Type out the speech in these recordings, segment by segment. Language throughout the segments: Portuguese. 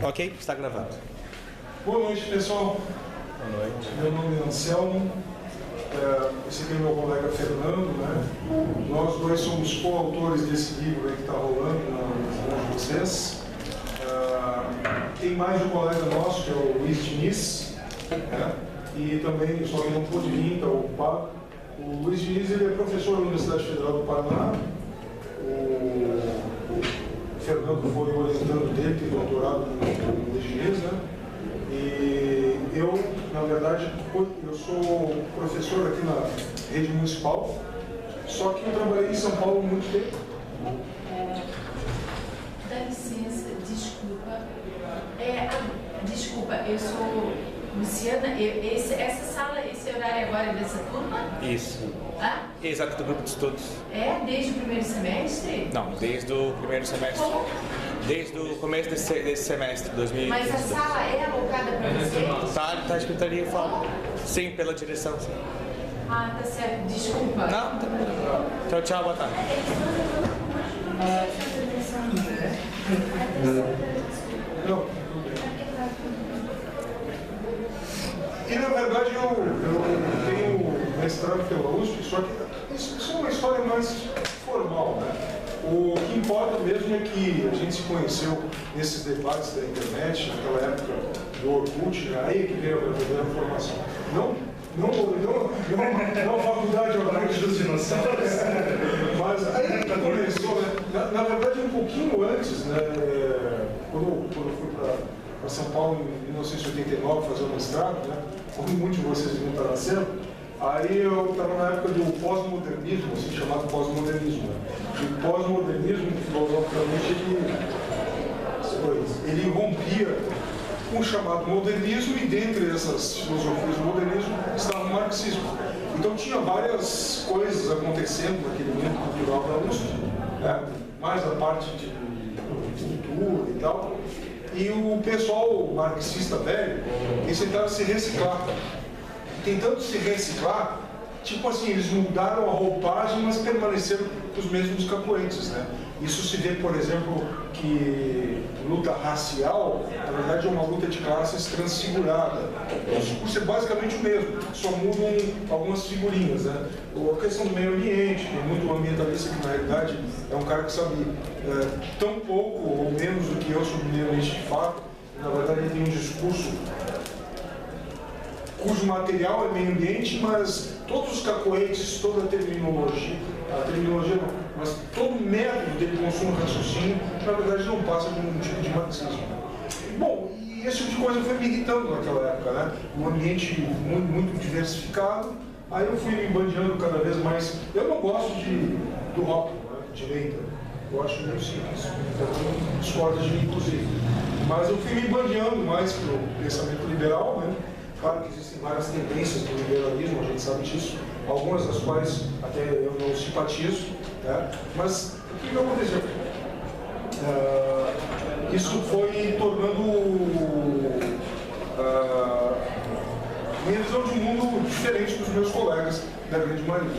Ok, está gravando. Boa noite, pessoal. Boa noite. Meu nome é Anselmo. Esse aqui é meu colega Fernando, né? Nós dois somos coautores desse livro aí que está rolando nas mãos de vocês. Tem mais um colega nosso, que é o Luiz Diniz, né? E também, só que não pôde vir, está ocupado. O Luiz Diniz, ele é professor da Universidade Federal do Paraná. O Fernando foi orientando dele, tem doutorado no Luiz Diniz, né? E eu, na verdade, eu sou professor aqui na rede municipal, só que eu trabalhei em São Paulo há muito tempo. Dá licença, desculpa. Desculpa, eu sou Luciana. Essa sala, esse horário agora é dessa turma? Isso. Hã? Exato, do grupo de estudos. Desde o primeiro semestre? Não, desde o primeiro semestre. Como? Desde o começo desse semestre, 2022. Mas a sala é alocada para você? Tá escrito ali fora. Sim, pela direção. Sim. Ah, tá certo. Desculpa. Não, tá bem. Então, tchau, boa tarde. Não. E na verdade eu tenho mestrado pela USP, só que isso é uma história mais formal, né? O que importa mesmo é que a gente se conheceu nesses debates da internet, naquela época do Orkut, aí que veio a verdadeira formação. Não faculdade de Orkut dos dinossauros, mas aí que começou, né? Na verdade, um pouquinho antes, né? Quando eu fui para São Paulo em 1989 fazer o mestrado, né? Como muitos de vocês não estão nascendo, aí eu estava na época do pós-modernismo, assim, chamado pós-modernismo. Né? E o pós-modernismo, filosoficamente, ele rompia com o chamado modernismo, e dentre essas filosofias do modernismo estava o marxismo. Então tinha várias coisas acontecendo naquele mundo cultural da USP, né? Mais a parte de cultura e tal. E o pessoal marxista velho, eles tentaram se reciclar. Tentando se reciclar, tipo assim, eles mudaram a roupagem, mas permaneceram os mesmos capoeiras, né? Isso se vê, por exemplo, que luta racial, na verdade é uma luta de classes transfigurada. O discurso é basicamente o mesmo, só mudam algumas figurinhas, né? A questão do meio ambiente, tem muito ambientalista que na realidade é um cara que sabe tão pouco ou menos do que eu sobre o meio ambiente de fato. Na verdade ele tem um discurso cujo material é meio ambiente, mas todos os cacoetes, toda a terminologia não, mas todo o método dele consumo e raciocínio, na verdade não passa de um tipo de marxismo. Bom, e esse tipo de coisa foi me irritando naquela época, né? Um ambiente muito diversificado, aí eu fui me bandeando cada vez mais. Eu não gosto do rótulo, né? Direita, eu acho meio simples, então discordo de mim, inclusive. Mas eu fui me bandeando mais pelo pensamento liberal, né? Claro que existem várias tendências do liberalismo, a gente sabe disso, algumas das quais até eu não simpatizo, né? Mas o que aconteceu? Isso foi tornando minha visão de mundo diferente dos meus colegas, da grande maioria.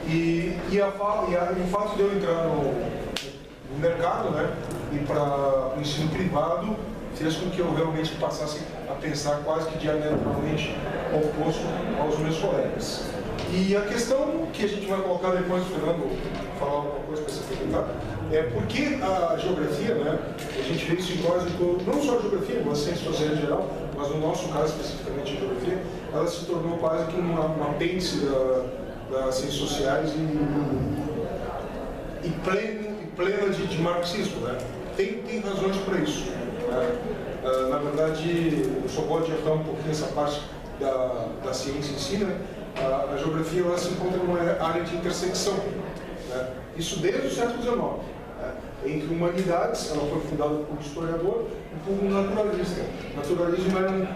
E o fato de eu entrar no mercado, né, e para o ensino privado, fez com que eu realmente passasse a pensar quase que diametralmente oposto aos meus colegas. E a questão que a gente vai colocar depois, Fernando, falar alguma coisa para você perguntar, é por que a geografia, né, a gente vê isso em quase todo, não só a geografia, mas a ciência social em geral, mas no nosso caso especificamente a geografia, ela se tornou quase que um apêndice das ciências sociais e plena de marxismo, né? Tem razões para isso. Na verdade, eu só vou adiantar um pouquinho essa parte da ciência em si, né? A geografia ela se encontra numa área de intersecção, né? Isso desde o século XIX. Entre humanidades, ela foi fundada por um historiador e por um naturalista. Naturalismo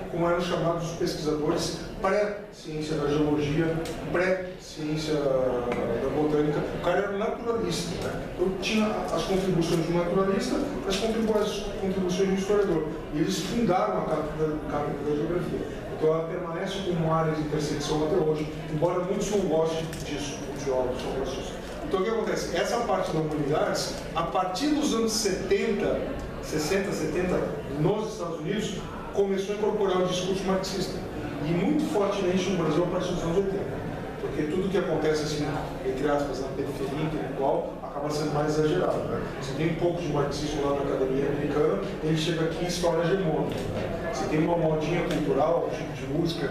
como eram chamados os pesquisadores pré-ciência da geologia, pré-ciência da botânica. O cara era naturalista, né? Então tinha as contribuições do naturalista, as contribuições do historiador. E eles fundaram a cátedra da geografia. Então ela permanece como uma área de intersecção até hoje, embora muitos não gostem disso, os geólogos não gostam disso. Então o que acontece? Essa parte da humanidades, a partir dos anos 70, 60, 70, nos Estados Unidos, começou a incorporar o discurso marxista. E muito fortemente no Brasil a partir dos anos 80. Porque tudo que acontece, assim, entre aspas, na periferia intelectual, acaba sendo mais exagerado. Né? Você tem um pouco de marxismo lá na academia americana, ele chega aqui e se torna hegemônico. Né? Você tem uma modinha cultural, um tipo de música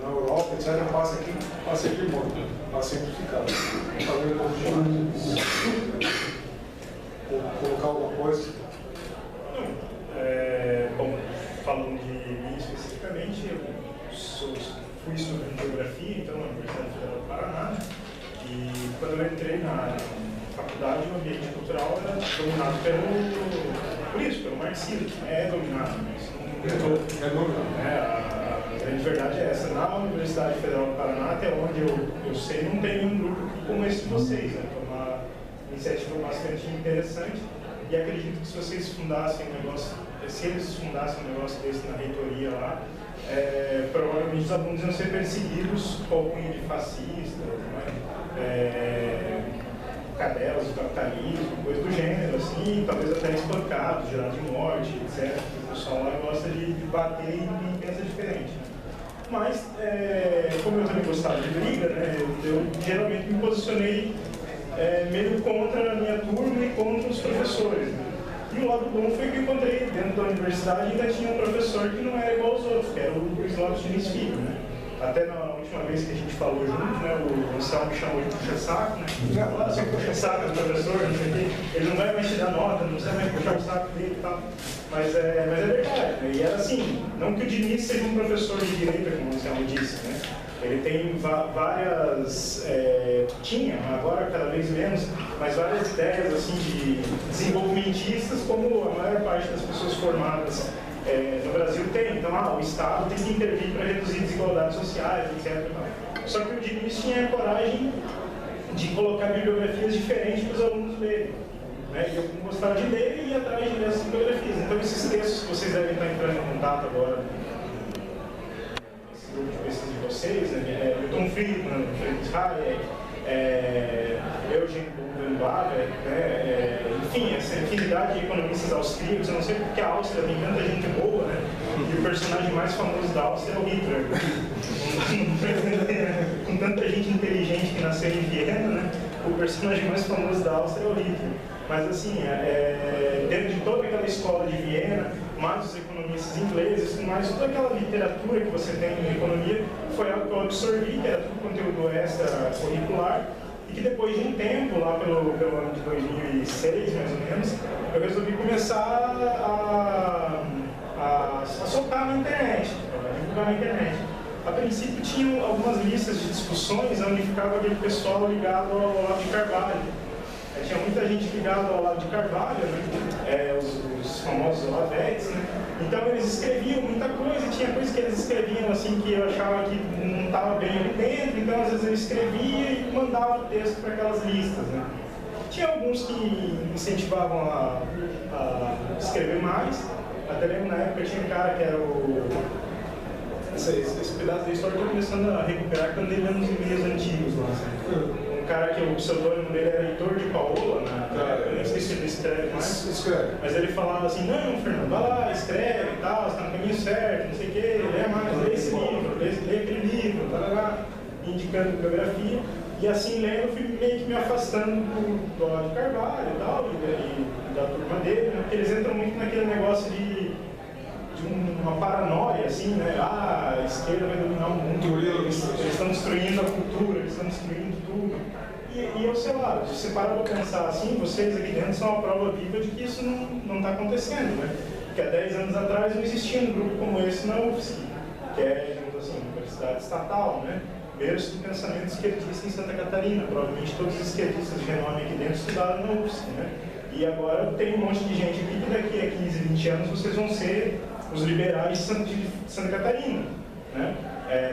na Europa, etc., passa aqui, passa hegemônico, passa simplificado. Talvez colocar alguma coisa. Bom, falando de mim especificamente, eu fui estudante de geografia, então, na Universidade Federal do Paraná, e quando eu entrei na faculdade, o ambiente cultural era dominado pelo marxismo. É dominado, mas não é dominado. A grande verdade é essa. Na Universidade Federal do Paraná, até onde eu sei, não tem um grupo como esse de vocês. Né? Foi uma iniciativa bastante interessante. E acredito que se vocês fundassem um negócio, se eles fundassem um negócio desse na reitoria lá, provavelmente os alunos iam ser perseguidos com alcunha de fascista, cadelas do capitalismo, coisa do gênero, assim, talvez até espancados, gerados de morte, etc. O pessoal lá gosta de bater e ninguém pensa diferente. Né? Mas, como eu também gostava de briga, né, eu geralmente me posicionei meio contra a minha turma e contra os professores. Né? E o lado bom foi que eu encontrei dentro da universidade ainda tinha um professor que não era igual aos outros, que era o Slávio Diniz Filho. Né? Até na última vez que a gente falou junto, né, o Anselmo me chamou de puxa-saco, né? Você puxa-saco do professor, não sei o quê. Ele não vai mais te dar nota, não vai mais puxar o saco dele e tal. Mas é verdade, né? E era assim, não que o Diniz seja um professor de direita, como o Anselmo disse, né? Ele tem várias, tinha, agora cada vez menos, mas várias ideias assim, de desenvolvimentistas, como a maior parte das pessoas formadas no Brasil tem. Então, o Estado tem que intervir para reduzir desigualdades sociais, etc. Só que o Diniz tinha a coragem de colocar bibliografias diferentes para os alunos lerem. Né? E eu gostava de ler e ir atrás dessas bibliografias. Então, esses textos que vocês devem estar entrando em contato agora, esse grupo de pesquisa de vocês, né? Milton Friedman, Friedrich Hayek, Eugen Buchbinder, né? Enfim, essa infinidade de economistas austríacos. Eu não sei porque a Áustria tem tanta gente boa, né? E o personagem mais famoso da Áustria é o Hitler. Com tanta gente inteligente que nasceu em Viena, né? O personagem mais famoso da Áustria é o Hitler. Mas assim, dentro de toda aquela escola de Viena, mais os economistas ingleses, mais toda aquela literatura que você tem em economia, foi algo que eu absorvi, que era tudo conteúdo extra-curricular, e que depois de um tempo, lá pelo ano de 2006, mais ou menos, eu resolvi começar a soltar na internet, a divulgar na internet. A princípio tinham algumas listas de discussões onde ficava aquele pessoal ligado ao Olavo de Carvalho. Tinha muita gente ligada ao Olavo de Carvalho, né? Os famosos Olavetes, né? Então eles escreviam muita coisa, tinha coisa que eles escreviam assim que eu achava que não estava bem ali dentro, então às vezes eu escrevia e mandava o texto para aquelas listas, né? Tinha alguns que incentivavam a escrever mais, até mesmo na época tinha um cara que era esse pedaço da história eu estou começando a recuperar quando ele lendo os e-mails antigos lá, assim. Cara que o pseudônimo dele era Heitor de Paola, né? Eu nem sei se ele escreve mais, mas ele falava assim, não, Fernando, vai lá, escreve e tal, está no caminho certo, não sei o quê, lê mais, lê esse livro, lê aquele livro, indicando bibliografia, e assim lendo, eu fui meio que me afastando do Olavo de Carvalho e tal, e da turma dele, né? Porque eles entram muito naquele negócio de uma paranoia, assim, né? A esquerda vai dominar o mundo, eles estão destruindo a cultura, eles estão destruindo tudo. E eu sei lá, se você parar para pensar assim, vocês aqui dentro são a prova viva de que isso não está acontecendo, né? Porque há 10 anos atrás não existia um grupo como esse na UFSC, que é, digamos assim, uma universidade estatal, né? Berço do pensamento esquerdista em Santa Catarina. Provavelmente todos os esquerdistas de renome aqui dentro estudaram na UFSC, né? E agora tem um monte de gente aqui que daqui a 15, 20 anos vocês vão ser os liberais de Santa Catarina, né?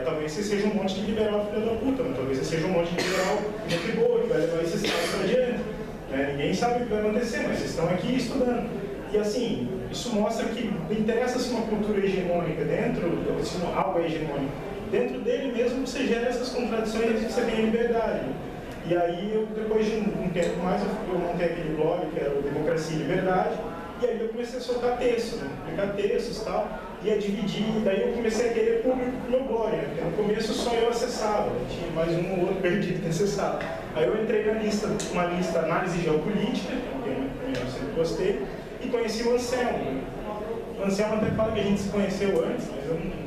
Talvez você seja um monte de liberal filho da puta, mas talvez você seja um monte de liberal gente boa, que vai levar esse estado para adiante. Né? Ninguém sabe o que vai acontecer, mas vocês estão aqui estudando. E assim, isso mostra que não interessa se uma cultura hegemônica dentro, se algo é hegemônico. Dentro dele mesmo você gera essas contradições de que você tem a liberdade. E aí, depois de um tempo mais, eu montei aquele blog, que era o Democracia e Liberdade, e aí eu comecei a soltar texto, né? Publicar textos e tal, ia dividir, daí eu comecei a querer público pro meu blog, né? Porque no começo só eu acessava, tinha mais um ou outro perdido que acessava. Aí eu entrei na lista, uma lista Análise Geopolítica, que eu sempre gostei, e conheci o Anselmo. O Anselmo até fala que a gente se conheceu antes, mas eu não...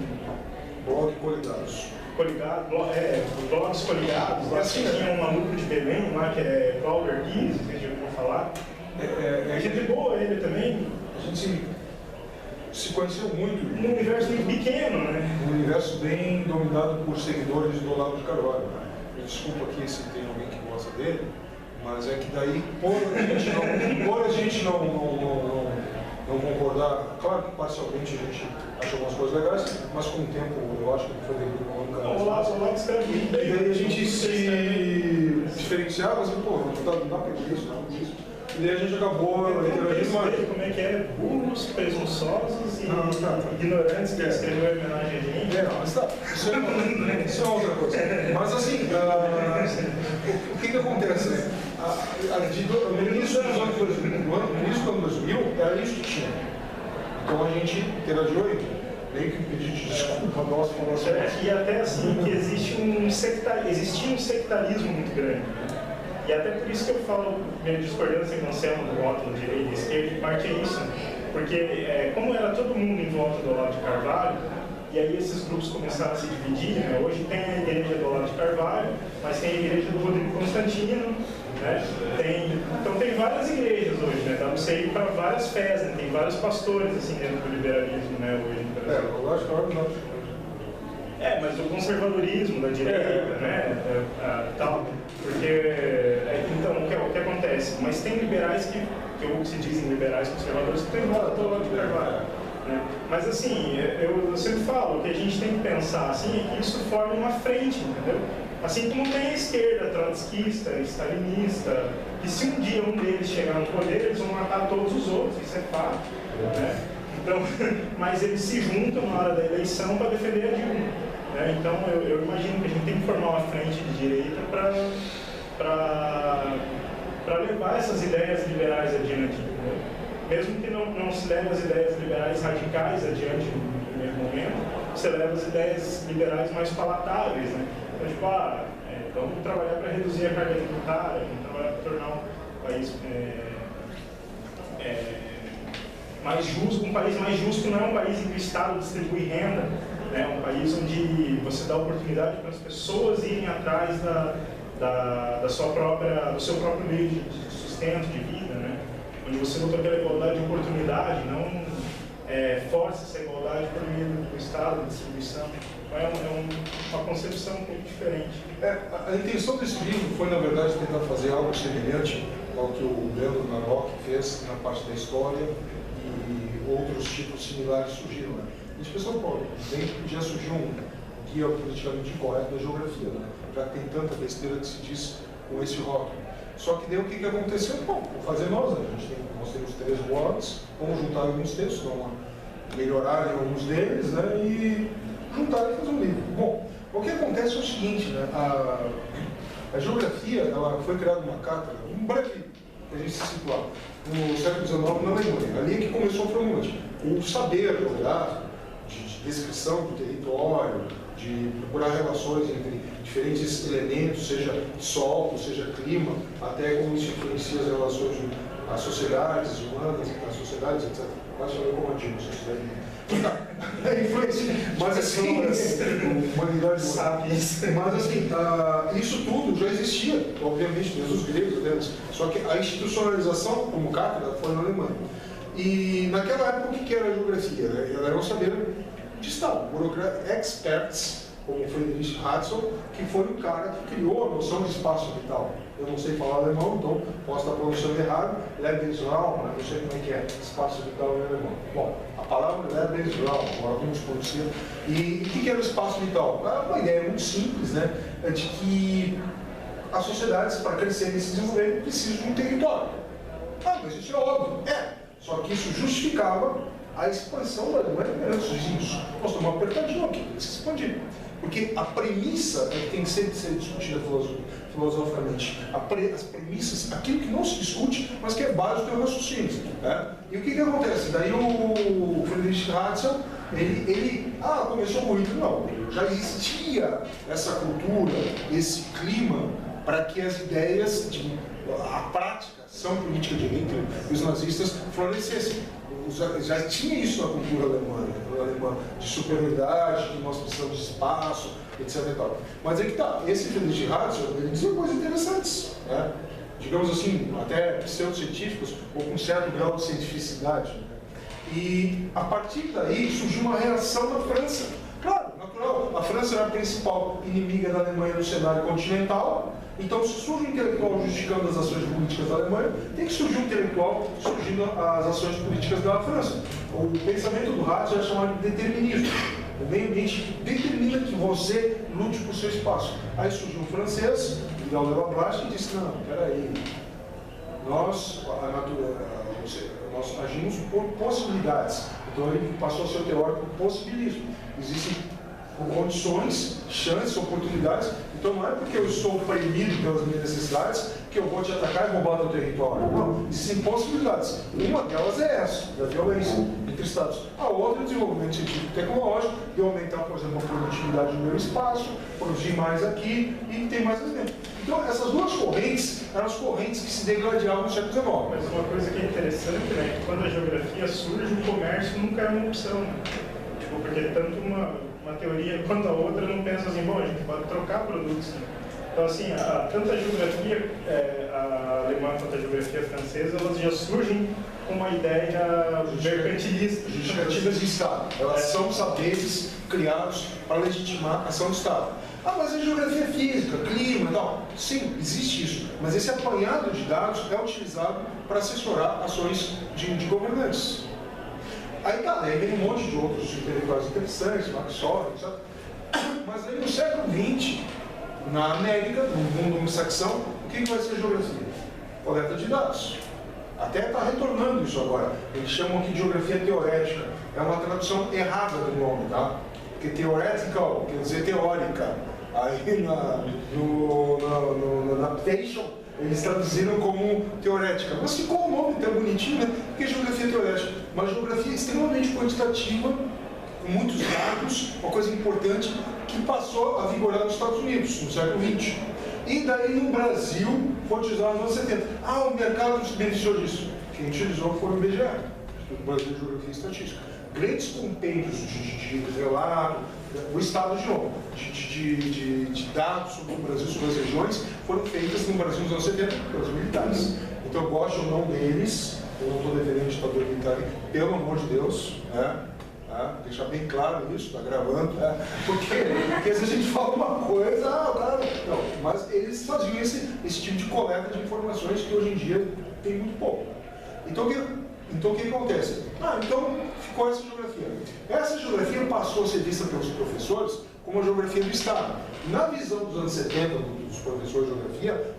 Blog Coligados. Blogs coligados, lá tinha um maluco de Belém, lá que é Cláudio Arquiz, vocês já ouviram falar. A gente boa ele também. A gente se conheceu muito. Num universo muito pequeno, né? Um universo bem dominado por seguidores do Olavo de Carvalho. Desculpa aqui se tem alguém que gosta dele, mas é que daí, embora a gente não concordar, claro que parcialmente a gente acha algumas coisas legais, mas com o tempo eu acho que o Frederico o Olavo escreve muito bem. E daí a gente se diferenciava, assim, pô, não dá pra isso, não dá isso. E daí a gente acabou interagindo mais. Como é que é? Burros, presunçosos e ignorantes que escreveu em homenagem a gente. Mas tá, isso é outra coisa. Mas assim, o que acontece, né? No início dos anos 2000, era isso que tinha. Então a gente interagiu aí. Meio que pedir desculpa nossa por nossa. E até assim, que existia um sectarismo muito grande. E até por isso que eu falo, minha discordância com o Anselmo do voto da direita e esquerda, em parte é isso. Porque como era todo mundo em volta do Olavo de Carvalho, e aí esses grupos começaram a se dividir, né? Hoje tem a igreja do Olavo de Carvalho, mas tem a igreja do Rodrigo Constantino, né? Então tem várias igrejas hoje, né? Dá pra você ir para várias fés, né? Tem vários pastores assim dentro do liberalismo, né? Hoje no Brasil. Eu acho que não. Mas o conservadorismo da direita, né? Tal, porque então o que acontece? Mas tem liberais que se dizem liberais conservadores que tem voto do Olavo de Carvalho. Né? Mas assim, eu sempre falo que a gente tem que pensar assim, que isso forma uma frente, entendeu? Assim como tem a esquerda trotskista, stalinista, que se um dia um deles chegar no poder, eles vão matar todos os outros, isso é fato. Né? Então, mas eles se juntam na hora da eleição para defender a Dilma. Né? Então eu imagino que a gente tem que formar uma frente de direita para levar essas ideias liberais adiante. Entendeu? Mesmo que não se leve as ideias liberais radicais adiante no primeiro momento, você leva as ideias liberais mais palatáveis, né? Então, tipo, vamos trabalhar para reduzir a carga tributária, vamos trabalhar para tornar o país mais justo, um país mais justo não é um país em que o Estado distribui renda, né? É um país onde você dá oportunidade para as pessoas irem atrás do seu próprio meio de sustento, de vida, né? Onde você luta pela igualdade de oportunidade, não força essa igualdade por meio do Estado, da distribuição. Então é uma concepção um pouco diferente. A intenção desse livro foi, na verdade, tentar fazer algo semelhante ao que o Leandro Narok fez na parte da história e outros tipos similares surgiram. Né? A gente pensou, pô, bem que podia surgir um guia politicamente incorreto da geografia, né? Já que tem tanta besteira que se diz com esse rótulo. Só que daí o que aconteceu? Bom, vou fazer nós, né? Nós temos 3 blogs, vamos juntar alguns textos, vamos melhorar alguns deles, né? E juntar e fazer um livro. Bom, o que acontece é o seguinte, né? A geografia, ela foi criada uma cátedra, um breve, para a gente se situar, no século XIX na Alemanha. Ali é que começou a formulante. O saber geográfico, de descrição do território, de procurar relações entre diferentes elementos, seja solo, seja clima, até como isso influencia as relações das sociedades humanas, das sociedades, etc. Quase falei como antigo, sociedade. É influência. Mas assim, humanidade sabe isso. Mas assim, isso tudo já existia, obviamente, desde os gregos deles. Só que a institucionalização como cátedra foi na Alemanha. E naquela época, o que era a geografia? Ela era um saber de Estado, experts, como Friedrich Hudson, que foi o cara que criou a noção de espaço vital. Eu não sei falar alemão, então posso estar pronunciando errado. Lebensraum, não sei como é que é espaço vital em alemão. Bom, a palavra Lebensraum, agora vamos conhecer. E o que era o espaço vital? Uma ideia muito simples, né? De que as sociedades, para crescerem e se desenvolverem, precisam de um território. Mas isso é óbvio. Só que isso justificava a expansão da Alemanha perante os vizinhos. Nós estamos apertadinhos aqui, tem que se expandir. Porque a premissa é que tem que ser discutida filosoficamente as premissas, aquilo que não se discute, mas que é base do teu raciocínio. Né? E o que acontece? Daí o Friedrich Ratzel, ele começou com Hitler, não, já existia essa cultura, esse clima para que as ideias, a prática, ação política de Hitler e os nazistas florescessem. Já tinha isso na cultura alemã, de superioridade, que nós precisamos de espaço, etc. E tal. Mas é que tá, esse Friedrich Ratzel, ele dizia coisas interessantes, né? Digamos assim, até pseudocientíficos, ou com um certo grau de cientificidade. Né? E a partir daí surgiu uma reação na França. Claro, natural, a França era a principal inimiga da Alemanha no cenário continental. Então, se surge um intelectual justificando as ações políticas da Alemanha, tem que surgir um intelectual surgindo as ações políticas da França. O pensamento do Ratzel é chamado de determinismo. O meio ambiente determina que você lute por seu espaço. Aí surgiu um francês, Miguel de Lablache, que disse, não, peraí, nós agimos por possibilidades. Então ele passou a ser teórico do possibilismo. Existem condições, chances, oportunidades. Então não é porque eu estou oprimido pelas minhas necessidades que eu vou te atacar e roubar do território. Não, existem possibilidades. Uma delas é essa, da violência entre Estados. A outra é o desenvolvimento científico e tecnológico, de aumentar, por exemplo, a produtividade no meu espaço, produzir mais aqui e ter mais alimento. Então essas duas correntes eram as correntes que se degladiavam no século XIX. Mas uma coisa que é interessante, né, é que quando a geografia surge, o comércio nunca é uma opção. Né? Tipo, porque tanto uma teoria quanto a outra não pensa assim, bom, a gente pode trocar produtos. Né? Então, assim, tanto a geografia a alemã quanto a geografia francesa, elas já surgem com uma ideia mercantilista. Justificativas de Estado. Elas são saberes criados para legitimar a ação do Estado. Mas a geografia física, clima e tal. Sim, existe isso. Mas esse apanhado de dados é utilizado para assessorar ações de governantes. Aí tá, aí vem um monte de outros intelectuais interessantes, Max Weber, etc. Mas aí no século XX, na América, no mundo anglo-saxão, o que vai ser geografia? Coleta de dados. Até está retornando isso agora. Eles chamam aqui de geografia teorética. É uma tradução errada do nome, tá? Porque theoretical quer dizer teórica. Aí na Aptation eles traduziram como teorética. Mas ficou um nome tão bonitinho, né? Porque é geografia teorética. Uma geografia extremamente quantitativa, com muitos dados, uma coisa importante, que passou a vigorar nos Estados Unidos, no século XX. E daí no Brasil foi utilizado nos anos 70. O mercado se beneficiou disso. Quem utilizou foi o IBGE, o Brasil de Geografia e Estatística. Grandes compêndios de relato, o Estado de novo, de dados sobre o Brasil, sobre as regiões, foram feitas no Brasil nos anos 70 pelos militares. Então eu gosto ou não deles, eu não estou defendendo o ditador militar, pelo amor de Deus, né? Deixar bem claro isso, está gravando, porque às vezes a gente fala uma coisa, cara, não, mas eles faziam esse tipo de coleta de informações que hoje em dia tem muito pouco. Então o que acontece? Então ficou essa geografia. Essa geografia passou a ser vista pelos professores como a geografia do Estado. Na visão dos anos 70, dos professores de geografia,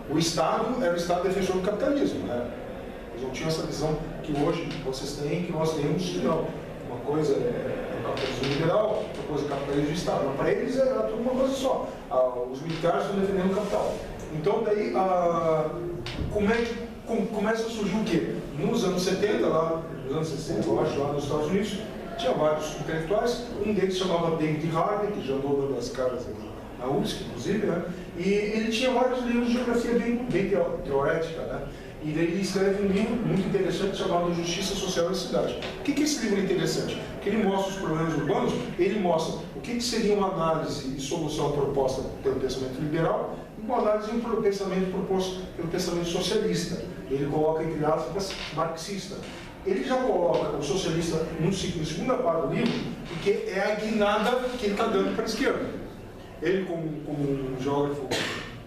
o Estado era o Estado defensor do capitalismo, né? Eles não tinham essa visão que hoje vocês têm, que nós temos, não. Uma coisa é o capitalismo liberal, outra coisa é o capitalismo de Estado. Mas para eles era tudo uma coisa só. Os militares estão defendendo o capital. Então daí começa a surgir o quê? Nos anos 70, lá nos anos 60, eu acho, lá nos Estados Unidos, tinha vários intelectuais. Um deles se chamava David Harvey, que já andou dando as caras na USP, inclusive, né? E ele tinha vários livros de geografia bem teorética, né? E daí ele escreve um livro muito interessante chamado Justiça Social da Cidade. O que esse livro é interessante? Porque ele mostra os problemas urbanos, ele mostra o que seria uma análise e solução proposta pelo pensamento liberal e uma análise pelo pensamento proposto pelo pensamento socialista. Ele coloca entre aspas marxista. Ele já coloca o socialista na segunda parte do livro, porque é a guinada que ele está dando para a esquerda. Ele, como um geógrafo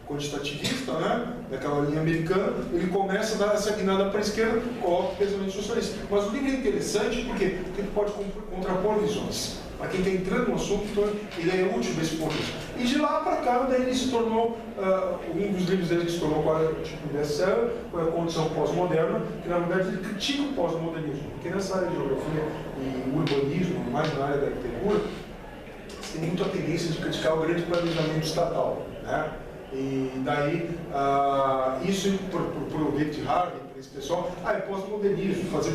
quantitativista, né, daquela linha americana, ele começa a dar essa guinada para a esquerda, coloca o pensamento socialista. Mas o livro é interessante porque ele pode contrapor visões. Para quem está entrando no assunto, então ele é útil desse ponto de vista. E de lá para cá, daí ele se tornou, um dos livros dele que se tornou quase tipo best-seller, foi a Condição Pós-Moderna, que na verdade ele critica o pós-modernismo, porque nessa área de geografia e urbanismo, mais na área da arquitetura, tem muito a tendência de criticar o grande planejamento estatal. né? E daí, isso para o David Harvey, para esse pessoal, é pós-modernismo, fazer